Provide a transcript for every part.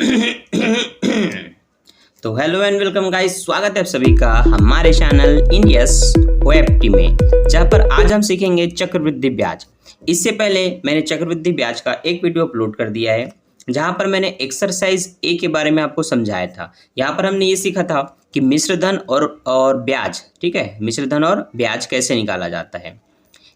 तो hello and welcome guys, स्वागत है आप सभी का हमारे चैनल इंडियस ओएफटी में, जहां पर आज हम सीखेंगे चक्रवृद्धि ब्याज। इससे पहले मैंने चक्रवृद्धि ब्याज का एक वीडियो अपलोड कर दिया है, जहां पर मैंने एक्सरसाइज ए के बारे में आपको समझाया था। यहाँ पर हमने ये सीखा था कि मिश्र धन और ब्याज, ठीक है, मिश्र धन और ब्याज कैसे निकाला जाता है।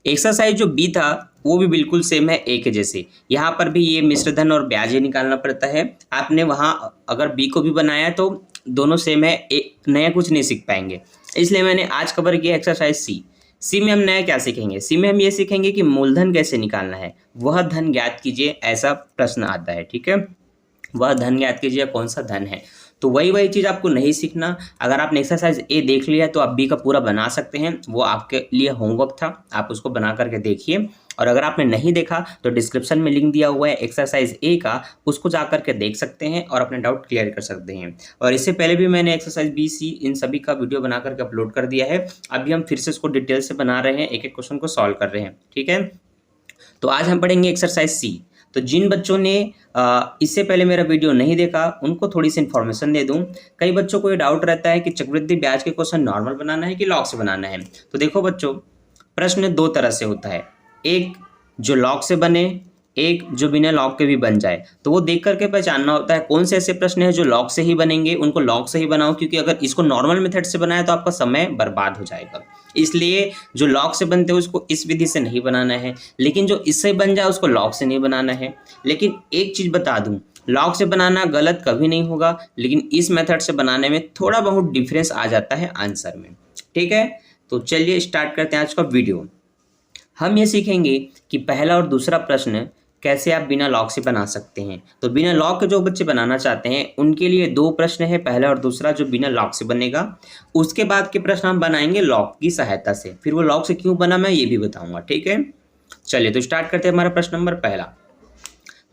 एक्सरसाइज जो बी था वो भी बिल्कुल सेम है ए के जैसे। यहाँ पर भी ये मिश्र धन और ब्याज ही निकालना पड़ता है। आपने वहाँ अगर बी को भी बनाया तो दोनों सेम है, नया कुछ नहीं सीख पाएंगे। इसलिए मैंने आज कवर किया एक्सरसाइज सी में हम नया क्या सीखेंगे। सी में हम ये सीखेंगे कि मूलधन कैसे निकालना है, वह धन ज्ञात कीजिए, ऐसा प्रश्न आता है। ठीक है, वह धन ज्ञात कीजिए, कौन सा धन है। तो वही चीज़ आपको नहीं सीखना। अगर आपने एक्सरसाइज ए देख लिया तो आप बी का पूरा बना सकते हैं, वो आपके लिए होमवर्क था, आप उसको बना करके देखिए। और अगर आपने नहीं देखा तो डिस्क्रिप्शन में लिंक दिया हुआ है एक्सरसाइज ए का, उसको जा करके देख सकते हैं और अपने डाउट क्लियर कर सकते हैं। और इससे पहले भी मैंने एक्सरसाइज बी सी इन सभी का वीडियो बना करके अपलोड कर दिया है। अभी हम फिर से इसको डिटेल से बना रहे हैं, एक एक क्वेश्चन को सॉल्व कर रहे हैं। ठीक है, तो आज हम पढ़ेंगे एक्सरसाइज सी। तो जिन बच्चों ने इससे पहले मेरा वीडियो नहीं देखा उनको थोड़ी सी इन्फॉर्मेशन दे दूं। कई बच्चों को ये डाउट रहता है कि चक्रवृद्धि ब्याज के क्वेश्चन नॉर्मल बनाना है कि लॉग से बनाना है। तो देखो बच्चों, प्रश्न दो तरह से होता है, एक जो लॉग से बने, एक जो बिना लॉग के भी बन जाए। तो वो देख करके पहचानना होता है कौन से ऐसे प्रश्न हैं जो लॉग से ही बनेंगे, उनको लॉग से ही बनाओ, क्योंकि अगर इसको नॉर्मल मेथड से बनाया तो आपका समय बर्बाद हो जाएगा। इसलिए जो लॉग से बनते हैं उसको इस विधि से नहीं बनाना है, लेकिन जो इससे बन जाए उसको लॉग से नहीं बनाना है। लेकिन एक चीज़ बता दूं, लॉग से बनाना गलत कभी नहीं होगा, लेकिन इस मेथड से बनाने में थोड़ा बहुत डिफरेंस आ जाता है आंसर में। ठीक है, तो चलिए स्टार्ट करते हैं आज का वीडियो। हम ये सीखेंगे कि पहला और दूसरा प्रश्न कैसे आप बिना लॉग से बना सकते हैं। तो बिना लॉग के जो बच्चे बनाना चाहते हैं उनके लिए दो प्रश्न है, पहला और दूसरा, जो बिना लॉग से बनेगा। उसके बाद के प्रश्न हम बनाएंगे लॉग की सहायता से, फिर वो लॉग से क्यों बना मैं ये भी बताऊंगा। ठीक है, चलिए तो स्टार्ट करते हैं हमारा प्रश्न नंबर पहला।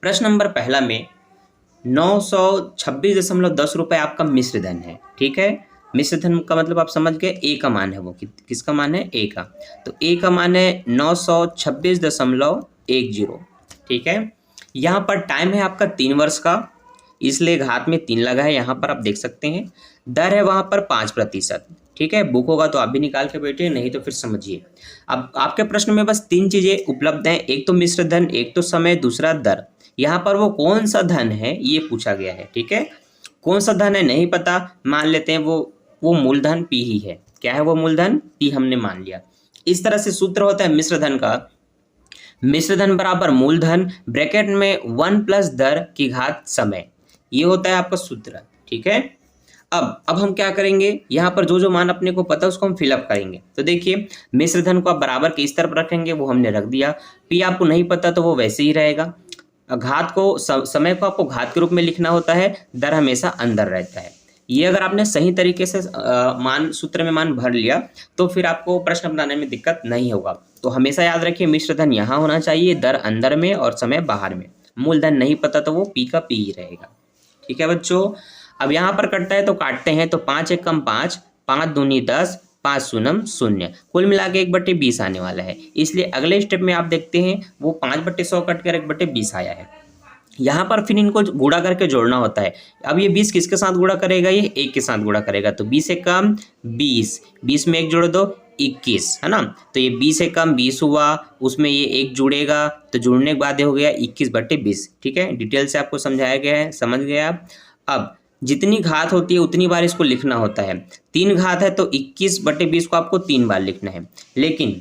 प्रश्न नंबर पहला में 926.10 रुपये आपका मिश्र धन है। ठीक है, मिश्र धन का मतलब आप समझ गए, ए का मान है वो, किसका मान है, ए का। तो ए का मान है 926.10। ठीक है, यहाँ पर टाइम है आपका 3 वर्ष का, इसलिए घात में 3 लगा है, यहाँ पर आप देख सकते हैं। दर है वहाँ पर 5%। ठीक है, बुक होगा तो आप भी निकाल के बैठिए, नहीं तो फिर समझिए। अब आपके प्रश्न में बस 3 चीज़ें उपलब्ध हैं, एक तो मिश्र धन, एक तो समय, दूसरा दर। यहाँ पर वो कौन सा धन है ये पूछा गया है। ठीक है, कौन सा धन है नहीं पता, मान लेते हैं वो मूलधन पी ही है। क्या है वो मूलधन, पी हमने मान लिया। इस तरह से सूत्र होता है मिश्र धन का, मिश्र धन बराबर मूलधन ब्रैकेट में 1 प्लस दर की घात समय, ये होता है आपका सूत्र। ठीक है, अब हम क्या करेंगे, यहाँ पर जो जो मान अपने को पता है उसको हम फिलअप करेंगे। तो देखिए, मिश्र धन को आप बराबर के इस तरफ रखेंगे, वो हमने रख दिया। पी आपको नहीं पता तो वो वैसे ही रहेगा। घात को समय को आपको घात के रूप में लिखना होता है, दर हमेशा अंदर रहता है। ये अगर आपने सही तरीके से मान सूत्र में मान भर लिया तो फिर आपको प्रश्न बनाने में दिक्कत नहीं होगा। तो हमेशा याद रखिए, मिश्र धन यहाँ होना चाहिए, दर अंदर में और समय बाहर में। मूलधन नहीं पता तो वो पी का पी ही रहेगा। ठीक है बच्चों, अब यहाँ पर कटता है तो काटते हैं, तो 5 एकम 5, 5 दूनी 10, 5 शून्यम 0, कुल मिला के 1/20 आने वाला है। इसलिए अगले स्टेप में आप देखते हैं वो 5/100 कट कर 1/20 आया है। यहाँ पर फिर इनको गुणा करके जोड़ना होता है। अब ये 20 किसके साथ गुणा करेगा, ये 1 के साथ गुणा करेगा। तो 20 से कम 20, 20 में 1 जोड़ दो 21, है ना। तो ये 20 से कम 20 हुआ, उसमें ये 1 जुड़ेगा, तो जुड़ने के बाद ये हो गया 21/20। ठीक है, डिटेल से आपको समझाया गया है, समझ गए आप। अब जितनी घात होती है उतनी बार इसको लिखना होता है। 3 घात है तो 21/20 को आपको 3 बार लिखना है। लेकिन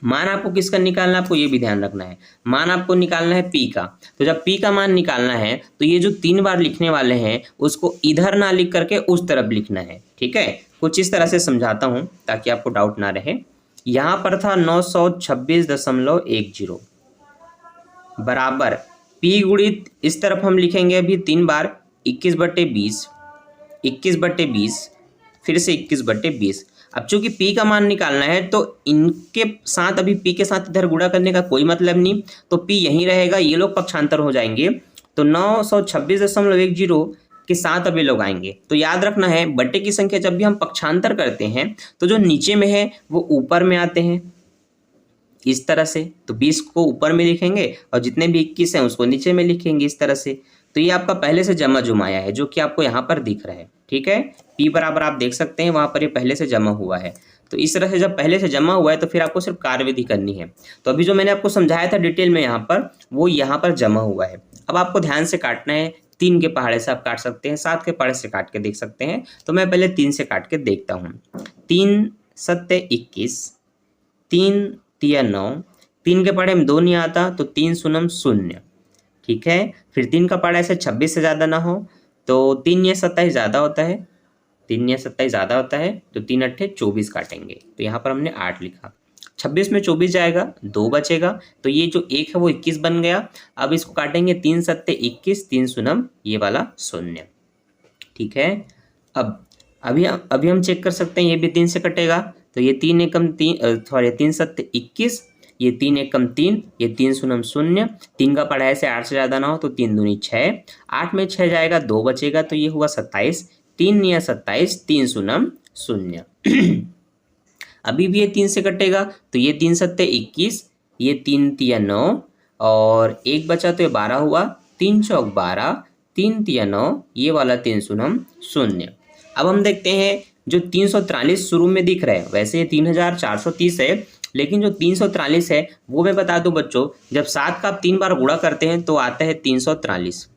मान आपको किसका निकालना है, आपको ये भी ध्यान रखना है, मान आपको निकालना है पी का। तो जब पी का मान निकालना है तो ये जो 3 बार लिखने वाले हैं उसको इधर ना लिख करके उस तरफ लिखना है। ठीक है, कुछ इस तरह से समझाता हूँ ताकि आपको डाउट ना रहे। यहाँ पर था 926.10 बराबर पी गुणित, इस तरफ हम लिखेंगे अभी 3 बार 21/20, 21/20, फिर से 21/20। अब चूंकि पी का मान निकालना है तो इनके साथ, अभी पी के साथ इधर गुणा करने का कोई मतलब नहीं, तो पी यहीं रहेगा, ये लोग पक्षांतर हो जाएंगे। तो 926.10 के साथ अभी लोग आएंगे। तो याद रखना है, बट्टे की संख्या जब भी हम पक्षांतर करते हैं तो जो नीचे में है वो ऊपर में आते हैं, इस तरह से। तो 20 को ऊपर में लिखेंगे और जितने भी 21 हैं उसको नीचे में लिखेंगे, इस तरह से। तो ये आपका पहले से जमा जुमाया है जो कि आपको यहाँ पर दिख रहा है। ठीक है, P बराबर आप देख सकते हैं वहाँ पर ये पहले से जमा हुआ है। तो इस तरह से जब पहले से जमा हुआ है तो फिर आपको सिर्फ कार्यविधि करनी है। तो अभी जो मैंने आपको समझाया था डिटेल में यहाँ पर, वो यहाँ पर जमा हुआ है। अब आपको ध्यान से काटना है। 3 के पहाड़े से आप काट सकते हैं, 7 के पहाड़े से काट के देख सकते हैं। तो मैं पहले 3 से काट के देखता हूँ। 3 सत्ते 21, 3 तिया 9, 3 के पहाड़े में 2 नहीं आता तो 3 शून्य 0। ठीक है, फिर 3 का पहाड़ा ऐसे 26 से ज़्यादा ना हो तो 3 या 27 ज़्यादा होता है, 3 या 27 ज़्यादा होता है तो 3 अट्ठे 24 काटेंगे। तो यहाँ पर हमने 8 लिखा। 26 में 24 जाएगा, 2 बचेगा, तो ये जो 1 है वो 21 बन गया। अब इसको काटेंगे 3 सत्ते 21, 3 शून्य ये वाला 0। ठीक है, अब अभी हम चेक कर सकते हैं, ये भी 3 से कटेगा तो ये 3 एकम 3 सॉरी 3 सत्ते 21, ये 3 एकम 3, ये 3 शून्य 0। 3 का पढ़ाई से 8 से ज़्यादा ना हो तो 3 दूनी 6, 8 में 6 जाएगा, 2 बचेगा तो ये हुआ 27। 3 या 27, 3 शून्य 0। अभी भी ये 3 से कटेगा तो ये 3 सत्ते 21, ये 3 तिया 9 और 1 बचा तो ये 12 हुआ, 3 चौक 12, 3 तिया 9 ये वाला 3 शून्य 0। अब हम देखते हैं जो 343 शुरू में दिख रहा है, वैसे ये 3430 है, लेकिन जो 343 है वो मैं बता दूं बच्चों, जब 7 का आप 3 बार गुणा करते हैं तो आता है 343।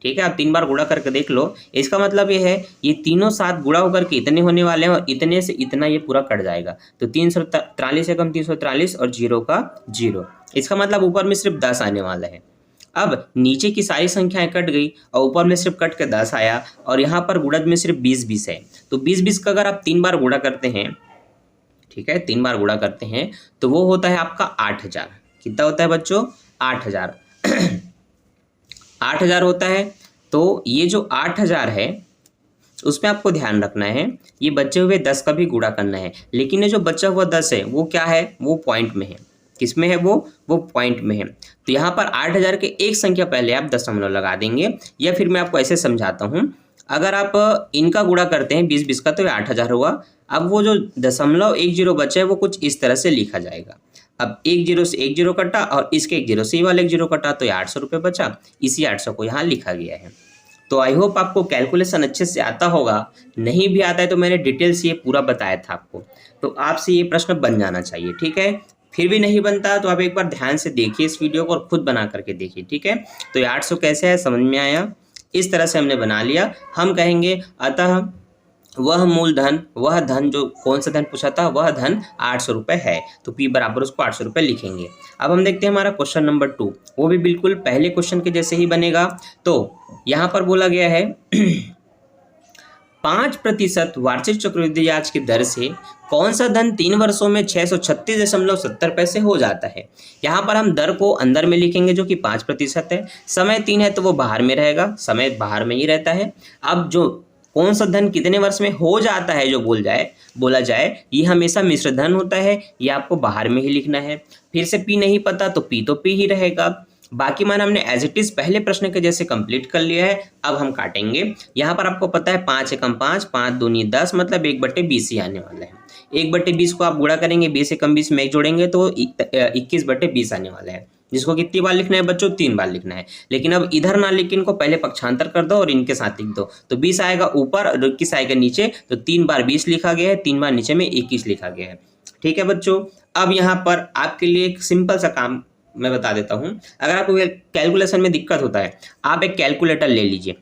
ठीक है, आप 3 बार गुणा करके देख लो। इसका मतलब ये है ये तीनों 7 गुणा होकर के इतने होने वाले हैं और इतने से इतना ये पूरा कट जाएगा। तो 343 एकम 343 और 0 का 0। इसका मतलब ऊपर में सिर्फ 10 आने वाला है। अब नीचे की सारी संख्याएं कट गई और ऊपर में सिर्फ कट के 10 आया और यहाँ पर गुणज में सिर्फ 20-20 है। तो 20-20 का अगर आप 3 बार गुणा करते हैं, ठीक है, 3 बार गुणा करते हैं तो वो होता है आपका 8000। कितना होता है बच्चों? 8000। 8000 होता है। तो ये जो 8000 है उसमें आपको ध्यान रखना है, ये बचे हुए 10 का भी गुणा करना है, लेकिन ये जो बचा हुआ 10 है वो क्या है? वो पॉइंट में है। किस में है वो पॉइंट में है। तो यहाँ पर 8000 के एक संख्या पहले आप दशमलव लगा देंगे, या फिर मैं आपको ऐसे समझाता हूँ, अगर आप इनका गुणा करते हैं 20-20 का तो ये 8000 हुआ। अब वो जो 0.10 बचा है वो कुछ इस तरह से लिखा जाएगा। अब 10 से 10 कटा और इसके 10 से ये वाला 10 कटा तो ये 800 रुपये बचा। इसी 800 को यहाँ लिखा गया है। तो आई होप आपको कैलकुलेशन अच्छे से आता होगा। नहीं भी आता है तो मैंने डिटेल से ये पूरा बताया था आपको, तो आपसे ये प्रश्न बन जाना चाहिए। ठीक है, फिर भी नहीं बनता तो आप एक बार ध्यान से देखिए इस वीडियो को और खुद बना करके देखिए। ठीक है, तो ये 800 कैसे है समझ में आया? इस तरह से हमने बना लिया। हम कहेंगे अतः वह मूलधन, वह धन, जो कौन सा धन पूछा था, वह धन 800 रुपये है, तो P बराबर उसको 800 रुपये लिखेंगे। अब हम देखते हैं हमारा क्वेश्चन नंबर 2, वो भी बिल्कुल पहले क्वेश्चन के जैसे ही बनेगा। तो यहाँ पर बोला गया है 5% वार्षिक चक्रवृद्धि ब्याज की दर से कौन सा धन 3 वर्षों में 636.70 पैसे हो जाता है। यहाँ पर हम दर को अंदर में लिखेंगे जो कि 5% है, समय 3 है तो वो बाहर में रहेगा, समय बाहर में ही रहता है। अब जो कौन सा धन कितने वर्ष में हो जाता है जो बोला जाए ये हमेशा मिश्र धन होता है, ये आपको बाहर में ही लिखना है। फिर से P नहीं पता तो P ही रहेगा। बाकी मान हमने एज इट इज पहले प्रश्न के जैसे कंप्लीट कर लिया है। अब हम काटेंगे। यहाँ पर आपको पता है 5 एकम 5, 5 दूनी 10, मतलब 1/20 ही आने वाला है। 1/20 को आप गुणा करेंगे, 20 एकम 20 में 1 जोड़ेंगे तो 21/20 आने वाला है, जिसको कितनी बार लिखना है बच्चों? 3 बार लिखना है। लेकिन अब इधर ना लिख के इनको पहले पक्षांतर कर दो और इनके साथ लिख दो, तो 20 आएगा ऊपर और 21 आएगा नीचे, तो 3 बार 20 लिखा गया है, 3 बार नीचे में 21 लिखा गया है। ठीक है बच्चों, अब यहाँ पर आपके लिए एक सिंपल सा काम मैं बता देता हूँ। अगर आपको कैलकुलेशन में दिक्कत होता है, आप एक कैलकुलेटर ले लीजिए,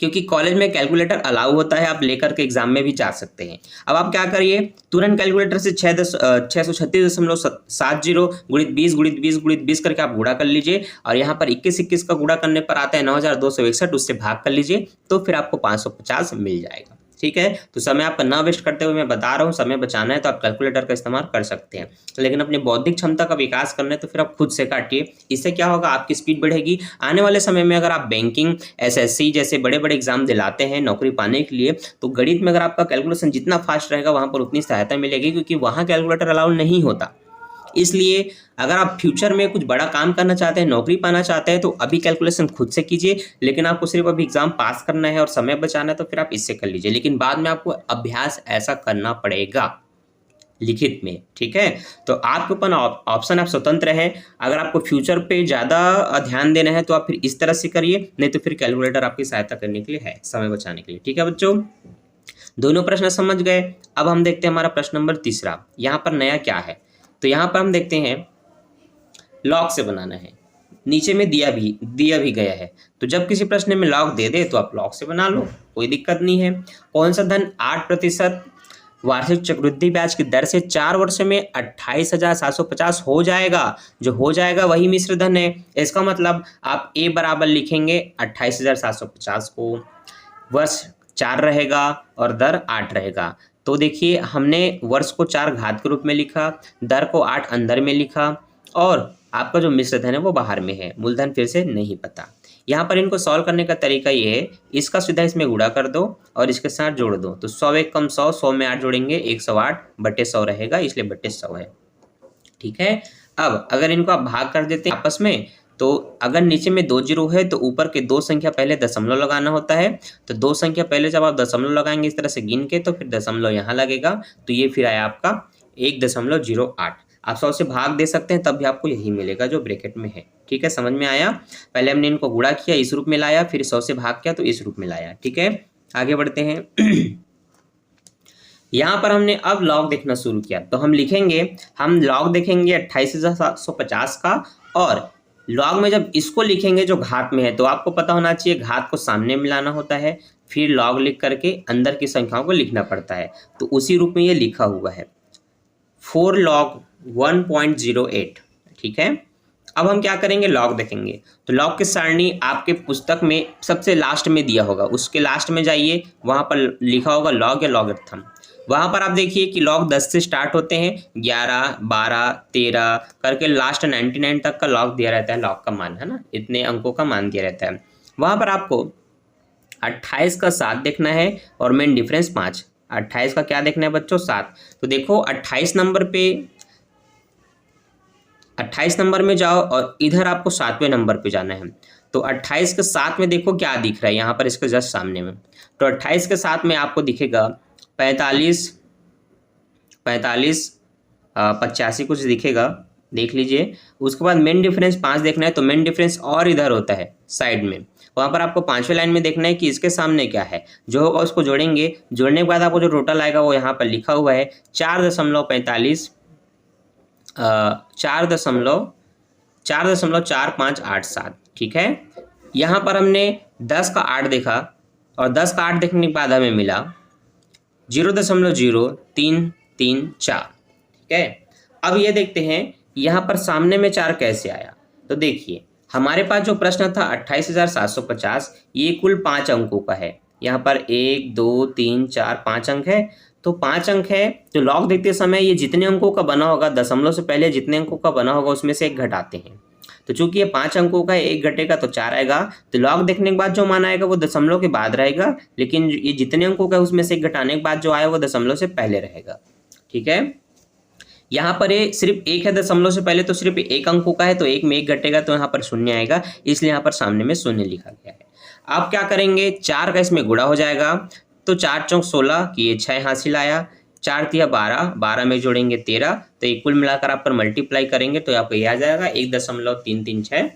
क्योंकि कॉलेज में कैलकुलेटर अलाउ होता है, आप लेकर के एग्जाम में भी जा सकते हैं। अब आप क्या करिए, तुरंत कैलकुलेटर से 636.70 गुणित 20 करके आप गुणा कर लीजिए, और यहाँ पर 21 का गुणा करने पर आता है 9261, उससे भाग कर लीजिए तो फिर आपको 550 मिल जाएगा। ठीक है, तो समय आपका ना वेस्ट करते हुए मैं बता रहा हूँ, समय बचाना है तो आप कैलकुलेटर का इस्तेमाल कर सकते हैं, लेकिन अपनी बौद्धिक क्षमता का विकास करना है तो फिर आप खुद से काटिए। इससे क्या होगा, आपकी स्पीड बढ़ेगी। आने वाले समय में अगर आप बैंकिंग, SSC जैसे बड़े बड़े एग्जाम दिलाते हैं नौकरी पाने के लिए, तो गणित में अगर आपका कैलकुलेशन जितना फास्ट रहेगा वहाँ पर उतनी सहायता मिलेगी, क्योंकि वहाँ कैलकुलेटर अलाउ नहीं होता। इसलिए अगर आप फ्यूचर में कुछ बड़ा काम करना चाहते हैं, नौकरी पाना चाहते हैं, तो अभी कैलकुलेशन खुद से कीजिए। लेकिन आपको सिर्फ अभी एग्जाम पास करना है और समय बचाना है तो फिर आप इससे कर लीजिए, लेकिन बाद में आपको अभ्यास ऐसा करना पड़ेगा। लिखित में। ठीक है, तो आपके ऊपर ऑप्शन, आप स्वतंत्र है। अगर आपको फ्यूचर पे ज़्यादा ध्यान देना है तो आप फिर इस तरह से करिए, नहीं तो फिर कैलकुलेटर आपकी सहायता करने के लिए है, समय बचाने के लिए। ठीक है बच्चों, दोनों प्रश्न समझ गए। अब हम देखते हैं हमारा प्रश्न नंबर तीसरा, यहाँ पर नया क्या है। तो यहाँ पर हम देखते हैं लॉग से बनाना है, नीचे में दिया भी गया है। तो जब किसी प्रश्न में लॉग दे दे तो आप लॉग से बना लो, कोई दिक्कत नहीं है। कौन सा धन 8% वार्षिक चक्रवृद्धि ब्याज की दर से 4 वर्ष में 28,750 हो जाएगा। जो हो जाएगा वही मिश्र धन है। इसका मतलब आप ए बराबर लिखेंगे 28,750 को, वर्ष 4 रहेगा और दर 8 रहेगा। तो देखिए हमने वर्ष को 4 घात के रूप में लिखा, दर को 8 अंदर में लिखा, और आपका जो मिश्र धन है वो बाहर में है, मूलधन फिर से नहीं पता। यहाँ पर इनको सॉल्व करने का तरीका ये है, इसका सीधा इसमें गुणा कर दो और इसके साथ जोड़ दो। तो 100 एक कम 100, 100 में 8 जोड़ेंगे 108 बटे 100 रहेगा, इसलिए बटे 100 है। ठीक है, अब अगर इनको आप भाग कर देते हैं आपस में, तो अगर नीचे में 2 जीरो है तो ऊपर के 2 संख्या पहले दशमलव लगाना होता है। तो 2 संख्या पहले जब आप दशमलव लगाएंगे इस तरह से गिन के, तो फिर दशमलव यहाँ लगेगा। तो ये फिर आया आपका 1.08। आप 100 से भाग दे सकते हैं तब भी आपको यही मिलेगा जो ब्रैकेट में है। ठीक है, समझ में आया। पहले हमने इनको गुणा किया, इस रूप में लाया, फिर 100 से भाग किया तो इस रूप में लाया। ठीक है, आगे बढ़ते हैं। यहाँ पर हमने अब लॉग देखना शुरू किया, तो हम लिखेंगे, हम लॉग देखेंगे 28,750 का, और लॉग में जब इसको लिखेंगे जो घात में है, तो आपको पता होना चाहिए घात को सामने मिलाना होता है, फिर लॉग लिख करके अंदर की संख्याओं को लिखना पड़ता है। तो उसी रूप में ये लिखा हुआ है 4 log 1.08। ठीक है, अब हम क्या करेंगे, लॉग देखेंगे। तो लॉग की सारणी आपके पुस्तक में सबसे लास्ट में दिया होगा, उसके लास्ट में जाइए, वहाँ पर लिखा होगा लॉग या लॉगरिथम। वहाँ पर आप देखिए कि लॉग 10 से स्टार्ट होते हैं, 11, 12, 13 करके लास्ट 99 तक का लॉग दिया रहता है, लॉग का मान है ना, इतने अंकों का मान दिया रहता है। वहाँ पर आपको 28 का 7 देखना है और मेन डिफरेंस 5। 28 का क्या देखना है बच्चों, 7। तो देखो 28 नंबर में जाओ और इधर आपको 7वें नंबर पे जाना है। तो 28 के 7 में देखो क्या दिख रहा है यहाँ पर, इसके जस्ट सामने में। तो 28 के 7 में आपको दिखेगा 45, 85 कुछ दिखेगा, देख लीजिए। उसके बाद मेन डिफरेंस 5 देखना है, तो मेन डिफरेंस और इधर होता है साइड में, वहाँ पर आपको 5वें लाइन में देखना है कि इसके सामने क्या है, जो होगा उसको जोड़ेंगे। जोड़ने के बाद आपको जो टोटल आएगा वो यहाँ पर लिखा हुआ है 4.4587। ठीक है, यहाँ पर हमने 10 का 8 देखा, और 10 का 8 देखने के बाद हमें मिला 0.0334। ठीक है, अब ये देखते हैं यहाँ पर सामने में 4 कैसे आया। तो देखिए हमारे पास जो प्रश्न था 28,750, ये कुल 5 अंकों का है। यहाँ पर 1, 2, 3, 4, 5 अंक है, तो 5 अंक है। तो लॉग देखते समय ये जितने अंकों का बना होगा, दशमलव से पहले जितने अंकों का बना होगा उसमें से 1 घटाते हैं। तो चूंकि ये 5 अंकों का है, 1 घटेगा तो 4 आएगा। तो लॉग देखने के बाद जो मान आएगा वो दशमलव के बाद रहेगा, लेकिन ये जितने अंकों का है उसमें से 1 घटाने के बाद जो आया वो दशमलव से पहले रहेगा। ठीक है, यहाँ पर ये सिर्फ 1 है दशमलव से पहले, तो सिर्फ 1 अंकों का है, तो 1 में 1 घटेगा तो यहाँ पर 0 आएगा, इसलिए यहाँ पर सामने में 0 लिखा गया है। आप क्या करेंगे, 4 का इसमें गुणा हो जाएगा, तो 4 चौक 16 की ये 6 हासिल आया, 4 तिया 12, 12 में जोड़ेंगे 13, तो एक कुल मिलाकर आप पर मल्टीप्लाई करेंगे तो आपको ये आ जाएगा 1.336।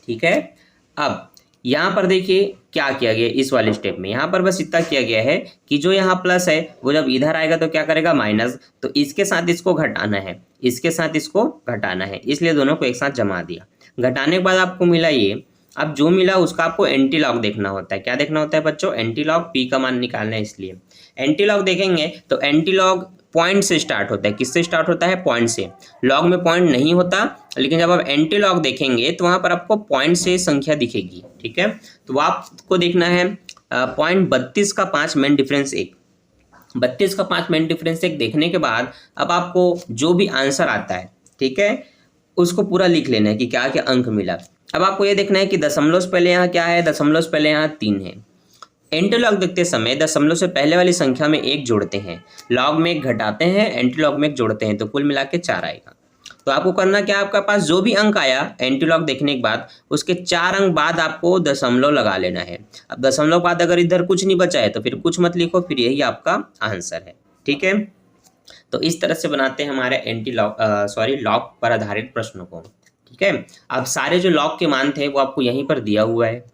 ठीक है, अब यहाँ पर देखिए क्या किया गया इस वाले स्टेप में, यहाँ पर बस इतना किया गया है कि जो यहाँ प्लस है वो जब इधर आएगा तो क्या करेगा, माइनस। तो इसके साथ इसको घटाना है, इसके साथ इसको घटाना है, इसलिए दोनों को एक साथ जमा दिया। घटाने के बाद आपको मिला ये, अब जो मिला उसका आपको एंटी लॉग देखना होता है। क्या देखना होता है बच्चों, एंटी लॉग, पी का मान निकालना है। इसलिए एंटी लॉग देखेंगे तो एंटी लॉग पॉइंट से स्टार्ट होता है। किससे स्टार्ट होता है, पॉइंट से। लॉग में पॉइंट नहीं होता, लेकिन जब आप एंटी लॉग देखेंगे तो वहां पर आपको पॉइंट से संख्या दिखेगी। ठीक है, तो आपको देखना है पॉइंट 32 का 5 मेन डिफरेंस 1। 32 का 5 मेन डिफरेंस 1 देखने के बाद अब आपको जो भी आंसर आता है, ठीक है, उसको पूरा लिख लेना है कि क्या क्या अंक मिला। अब आपको ये देखना है कि दशमलव से पहले यहाँ क्या है, दशमलव से पहले यहाँ 3 है। एंटी लॉग देखते समय दशमलव से पहले वाली संख्या में 1 जोड़ते हैं, लॉग में 1 घटाते हैं, एंटी लॉग में 1 जोड़ते हैं, तो कुल मिला के 4 आएगा। तो आपको करना क्या, आपका पास जो भी अंक आया एंटी लॉग देखने के बाद उसके 4 अंक बाद आपको दशमलव लगा लेना है। अब दशमलव बाद अगर इधर कुछ नहीं बचा है तो फिर कुछ मत लिखो, फिर यही आपका आंसर है। ठीक है, तो इस तरह से बनाते हैं हमारे एंटी लॉग लॉग पर आधारित प्रश्नों को। ठीक है, अब सारे जो लॉग के मान थे वो आपको यहीं पर दिया हुआ है,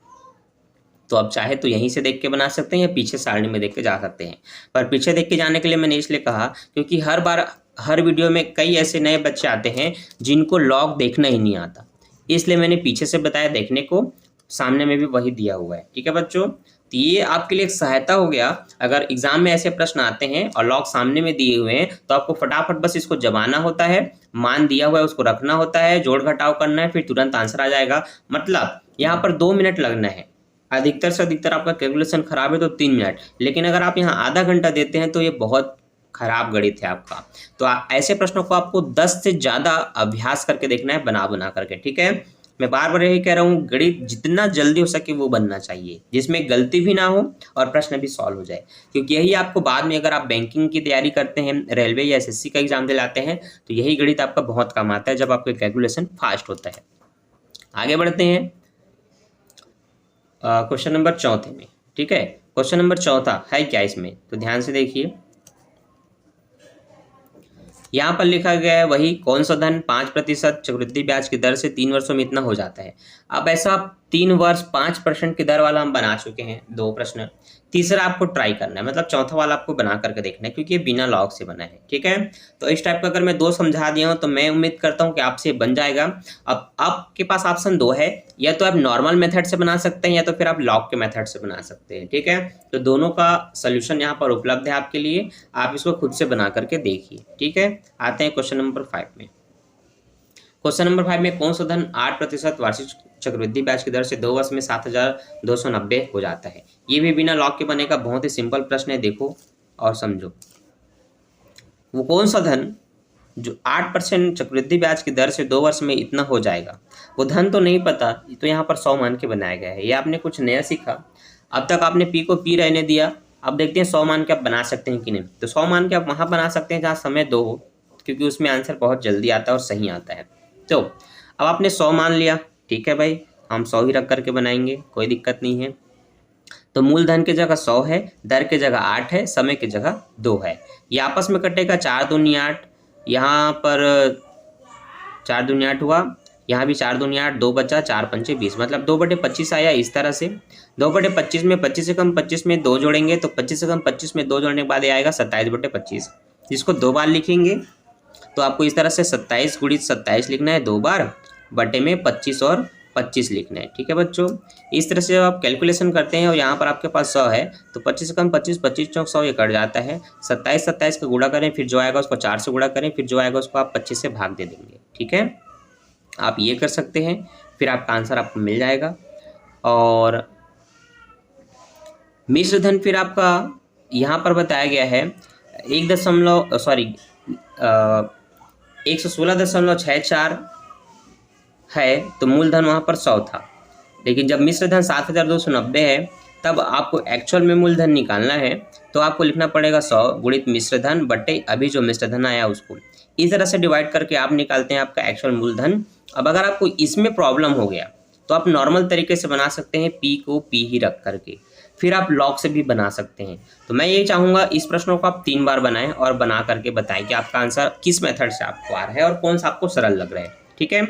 तो आप चाहे तो यहीं से देख के बना सकते हैं या पीछे सारणी में देख के जा सकते हैं। पर पीछे देख के जाने के लिए मैंने इसलिए कहा क्योंकि हर बार हर वीडियो में कई ऐसे नए बच्चे आते हैं जिनको लॉग देखना ही नहीं आता, इसलिए मैंने पीछे से बताया देखने को, सामने में भी वही दिया हुआ है। ठीक है बच्चों, तो ये आपके लिए एक सहायता हो गया। अगर एग्जाम में ऐसे प्रश्न आते हैं और लॉग सामने में दिए हुए हैं तो आपको फटाफट बस इसको जमाना होता है, मान दिया हुआ है उसको रखना होता है, जोड़ घटाव करना है, फिर तुरंत आंसर आ जाएगा। मतलब यहाँ पर 2 मिनट लगना है, अधिकतर से अधिकतर आपका कैलकुलेशन खराब है तो 3 मिनट, लेकिन अगर आप यहाँ आधा घंटा देते हैं तो ये बहुत खराब गणित है आपका। तो ऐसे प्रश्नों को आपको 10 से ज़्यादा अभ्यास करके देखना है, बना बना करके। ठीक है, मैं बार बार यही कह रहा हूँ, गणित जितना जल्दी हो सके वो बनना चाहिए जिसमें गलती भी ना हो और प्रश्न भी सॉल्व हो जाए, क्योंकि यही आपको बाद में अगर आप बैंकिंग की तैयारी करते हैं, रेलवे या एसएससी का एग्जाम दिलाते हैं, तो यही गणित आपका बहुत काम आता है जब आपका कैलकुलेशन फास्ट होता है। आगे बढ़ते हैं क्वेश्चन नंबर 4 में। ठीक है, क्वेश्चन नंबर 4 है क्या इसमें, तो ध्यान से देखिए। यहाँ पर लिखा गया है वही कौन सा धन 5% चक्रवृद्धि ब्याज की दर से 3 वर्षों में इतना हो जाता है। अब ऐसा 3 वर्ष 5% की दर वाला हम बना चुके हैं 2 प्रश्न, तीसरा आपको ट्राई करना है, मतलब चौथा वाला आपको बना करके देखना है क्योंकि ये बिना लॉग से बना है। ठीक है, तो इस टाइप का अगर मैं 2 समझा दिया हूँ तो मैं उम्मीद करता हूँ कि आपसे बन जाएगा। अब आपके पास ऑप्शन 2 है, या तो आप नॉर्मल मेथड से बना सकते हैं या तो फिर आप लॉग के मेथड से बना सकते हैं। ठीक है, तो दोनों का सोल्यूशन यहाँ पर उपलब्ध है आपके लिए, आप इसको खुद से बना करके देखिए। ठीक है, आते हैं क्वेश्चन नंबर 5 में। क्वेश्चन नंबर 5 में कौन सा धन 8% वार्षिक चक्रवृद्धि ब्याज की दर से 2 वर्ष में 7,290 हो जाता है। ये भी बिना लॉग के बनेगा, बहुत ही सिंपल प्रश्न है, देखो और समझो। वो कौन सा धन जो 8% चक्रवृद्धि ब्याज की दर से 2 वर्ष में इतना हो जाएगा, वो धन तो नहीं पता, तो यहाँ पर 100 मान के बनाया गया है। ये आपने कुछ नया सीखा, अब तक आपने पी को पी रहने दिया, अब देखते हैं 100 मान के आप बना सकते हैं कि नहीं। तो 100 मान के आप वहाँ बना सकते हैं जहाँ समय 2 हो, क्योंकि उसमें आंसर बहुत जल्दी आता है और सही आता है। तो अब आपने 100 मान लिया, ठीक है भाई, हम 100 ही रख करके बनाएंगे, कोई दिक्कत नहीं है। तो मूलधन की जगह 100 है, दर की जगह 8 है, समय की जगह 2 है। ये आपस में कटेगा 4 दूनी 8, यहाँ पर 4 दूनी 8 हुआ, यहाँ भी 4 दूनी 8, 2 बचा, 4 पंचे 20, मतलब 2/25 आया। इस तरह से 2/25 में 25 से कम 25 में 2 जोड़ेंगे तो 25 से कम 25 में 2 जोड़ने के बाद ये आएगा 27/25। इसको 2 बार लिखेंगे तो आपको इस तरह से 27 गुणित 27 लिखना है 2 बार, बटे में 25 और 25 लिखना है। ठीक है बच्चों, इस तरह से जब आप कैलकुलेशन करते हैं और यहाँ पर आपके पास 100 है तो 25 से कम 25, 25 चौक 100, ये कट जाता है। 27 27 का गुणा करें, फिर जो आएगा उसको 4 से गुणा करें, फिर जो आएगा उसको आप 25 से भाग दे देंगे। ठीक है, आप ये कर सकते हैं, फिर आपका आंसर आपको मिल जाएगा। और मिश्र धन फिर आपका यहाँ पर बताया गया है 116.64 है, तो मूलधन वहाँ पर 100 था, लेकिन जब मिश्र धन 7,290 है तब आपको एक्चुअल में मूलधन निकालना है, तो आपको लिखना पड़ेगा 100 गुणित मिश्र धन बटे अभी जो मिश्र धन आया उसको। इस तरह से डिवाइड करके आप निकालते हैं आपका एक्चुअल मूलधन। अब अगर आपको इसमें प्रॉब्लम हो गया तो आप नॉर्मल तरीके से बना सकते हैं, पी को पी ही रख करके, फिर आप लॉग से भी बना सकते हैं। तो मैं ये चाहूँगा इस प्रश्नों को आप 3 बार बनाएं और बना करके बताएं कि आपका आंसर किस मेथड से आपको आ रहा है और कौन सा आपको सरल लग रहा है। ठीक है,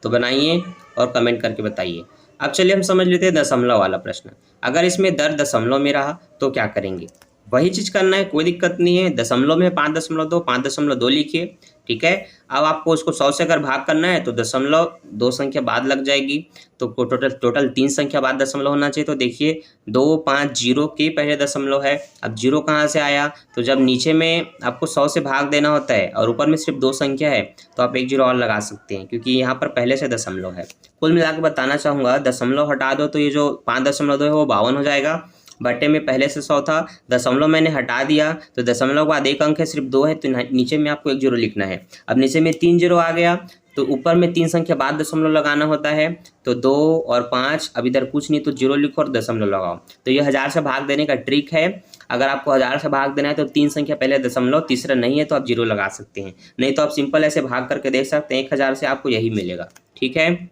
तो बनाइए और कमेंट करके बताइए। अब चलिए हम समझ लेते हैं दशमलव वाला प्रश्न। अगर इसमें दर दशमलव में रहा तो क्या करेंगे, वही चीज़ करना है, कोई दिक्कत नहीं है। दशमलव में 5.2 5.2 लिखिए। ठीक है, अब आपको उसको 100 से अगर भाग करना है तो 2 संख्या बाद लग जाएगी, तो टोटल 3 संख्या बाद दशमलव होना चाहिए। तो देखिए 2 5 0 के पहले दशमलव है, अब 0 कहाँ से आया, तो जब नीचे में आपको 100 से भाग देना होता है और ऊपर में सिर्फ 2 संख्या है तो आप 1 0 और लगा सकते हैं, क्योंकि यहाँ पर पहले से दशमलव है। कुल मिला के बताना चाहूँगा, दशमलव हटा दो तो ये जो 5.2 है वो 52 हो जाएगा, बटे में पहले से 100 था, दशमलव मैंने हटा दिया तो दशमलव के बाद एक अंक है, सिर्फ 2 है, तो नीचे में आपको 1 0 लिखना है। अब नीचे में 3 0 आ गया तो ऊपर में 3 संख्या बाद दशमलव लगाना होता है, तो 2 और 5, अब इधर कुछ नहीं तो 0 लिखो और दशमलव लगाओ। तो ये 1000 से भाग देने का ट्रिक है। अगर आपको 1000 से भाग देना है तो 3 संख्या पहले दशमलव, तीसरा नहीं है तो आप 0 लगा सकते हैं, नहीं तो आप सिंपल ऐसे भाग करके देख सकते हैं, 1000 से आपको यही मिलेगा। ठीक है,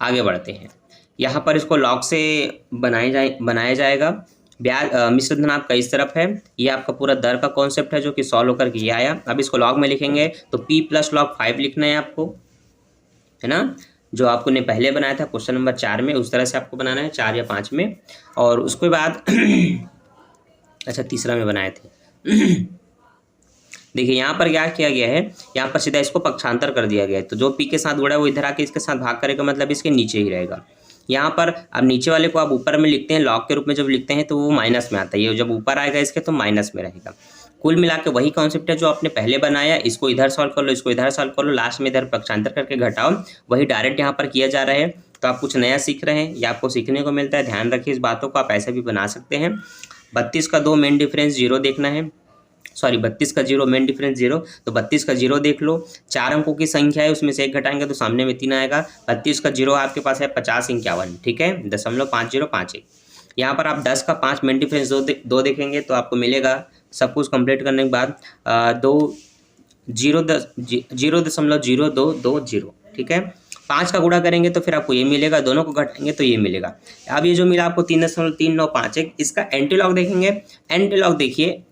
आगे बढ़ते हैं। यहाँ पर इसको लॉग से बनाया जाएगा ब्याज मिश्र धन आपका इस तरफ है, ये आपका पूरा दर का कॉन्सेप्ट है जो कि सॉल्व होकर के ये आया। अब इसको लॉग में लिखेंगे तो p प्लस लॉग 5 लिखना है आपको, है ना, जो आपको ने पहले बनाया था क्वेश्चन नंबर 4 में, उस तरह से आपको बनाना है 4 या 5 में। और उसके बाद अच्छा तीसरा में बनाए थे देखिए यहाँ पर क्या किया गया है, यहाँ पर सीधा इसको पक्षांतर कर दिया गया है, तो जो p के साथ गुणा है वो इधर आके इसके साथ भाग करेगा, मतलब इसके नीचे ही रहेगा। यहाँ पर अब नीचे वाले को आप ऊपर में लिखते हैं, लॉग के रूप में जब लिखते हैं तो वो माइनस में आता है, ये जब ऊपर आएगा इसके तो माइनस में रहेगा। कुल मिला के वही कॉन्सेप्ट है जो आपने पहले बनाया, इसको इधर सॉल्व कर लो, इसको इधर सॉल्व कर लो, लास्ट में इधर पक्षांतर करके घटाओ, वही डायरेक्ट यहाँ पर किया जा रहा है। तो आप कुछ नया सीख रहे हैं या आपको सीखने को मिलता है, ध्यान रखिए इस बातों को, आप ऐसे भी बना सकते हैं। 32 का 2 मेन डिफरेंस 0 देखना है, सॉरी 32 का 0 मेन डिफरेंस 0, तो 32 का 0 देख लो। 4 अंकों की संख्या है, उसमें से 1 घटाएंगे तो सामने में 3 आएगा। 32 का 0 आपके पास है 5051, ठीक है, 0.5051। यहाँ पर आप 10 का 5 मेन डिफरेंस 2 देखेंगे तो आपको मिलेगा, सब कुछ कंप्लीट करने के बाद 0.0220, ठीक है। 5 का गुणा करेंगे तो फिर आपको ये मिलेगा, दोनों को घटाएंगे तो ये मिलेगा। अब ये जो मिला आपको 3.3951, इसका एंटीलॉग देखेंगे। एंटीलॉग देखिए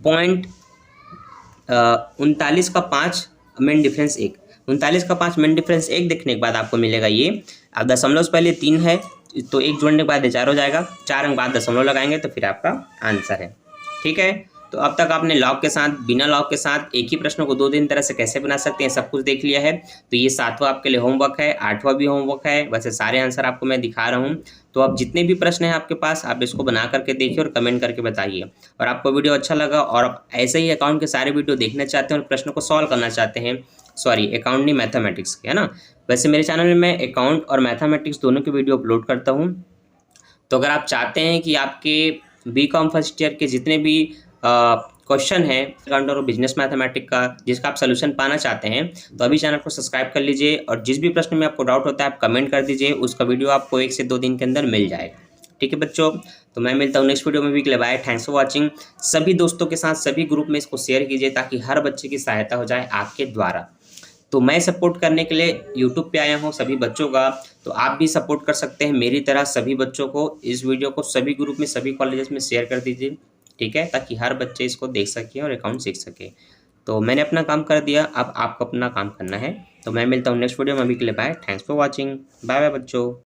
39 का 5 मेन डिफरेंस 1, 39 का 5 मेन डिफरेंस 1 देखने के बाद आपको मिलेगा ये। अब दशमलव से पहले 3 है तो 1 जोड़ने के बाद 4 हो जाएगा, 4 अंक बाद दशमलव लगाएंगे तो फिर आपका आंसर है, ठीक है। तो अब तक आपने लॉग के साथ, बिना लॉग के साथ एक ही प्रश्न को 2-3 तरह से कैसे बना सकते हैं सब कुछ देख लिया है। तो ये 7वां आपके लिए होमवर्क है, 8वां भी होमवर्क है, वैसे सारे आंसर आपको मैं दिखा रहा हूँ। तो अब जितने भी प्रश्न हैं आपके पास, आप इसको बना करके देखिए और कमेंट करके बताइए। और आपको वीडियो अच्छा लगा और आप ऐसे ही अकाउंट के सारे वीडियो देखना चाहते हैं और प्रश्न को सॉल्व करना चाहते हैं, सॉरी अकाउंट नहीं मैथमेटिक्स के, है ना। वैसे मेरे चैनल में मैं अकाउंट और मैथमेटिक्स दोनों की वीडियो अपलोड करता हूँ। तो अगर आप चाहते हैं कि आपके बीकॉम फर्स्ट ईयर के जितने भी क्वेश्चन है अकाउंट और बिजनेस मैथमेटिक्स का, जिसका आप सोल्यूशन पाना चाहते हैं, तो अभी चैनल को सब्सक्राइब कर लीजिए। और जिस भी प्रश्न में आपको डाउट होता है आप कमेंट कर दीजिए, उसका वीडियो आपको 1 से 2 दिन के अंदर मिल जाएगा, ठीक है बच्चों। तो मैं मिलता हूँ नेक्स्ट वीडियो में भी, के लिए बाय, थैंक्स फॉर वॉचिंग। सभी दोस्तों के साथ सभी ग्रुप में इसको शेयर कीजिए ताकि हर बच्चे की सहायता हो जाए आपके द्वारा। तो मैं सपोर्ट करने के लिए यूट्यूब पे आया हूँ सभी बच्चों का, तो आप भी सपोर्ट कर सकते हैं मेरी तरह सभी बच्चों को। इस वीडियो को सभी ग्रुप में, सभी कॉलेजेस में शेयर कर दीजिए, ठीक है, ताकि हर बच्चे इसको देख सके और अकाउंट सीख सके। तो मैंने अपना काम कर दिया, अब आपको अपना काम करना है। तो मैं मिलता हूँ नेक्स्ट वीडियो में, अभी के लिए bye, thanks for watching, bye bye बच्चों।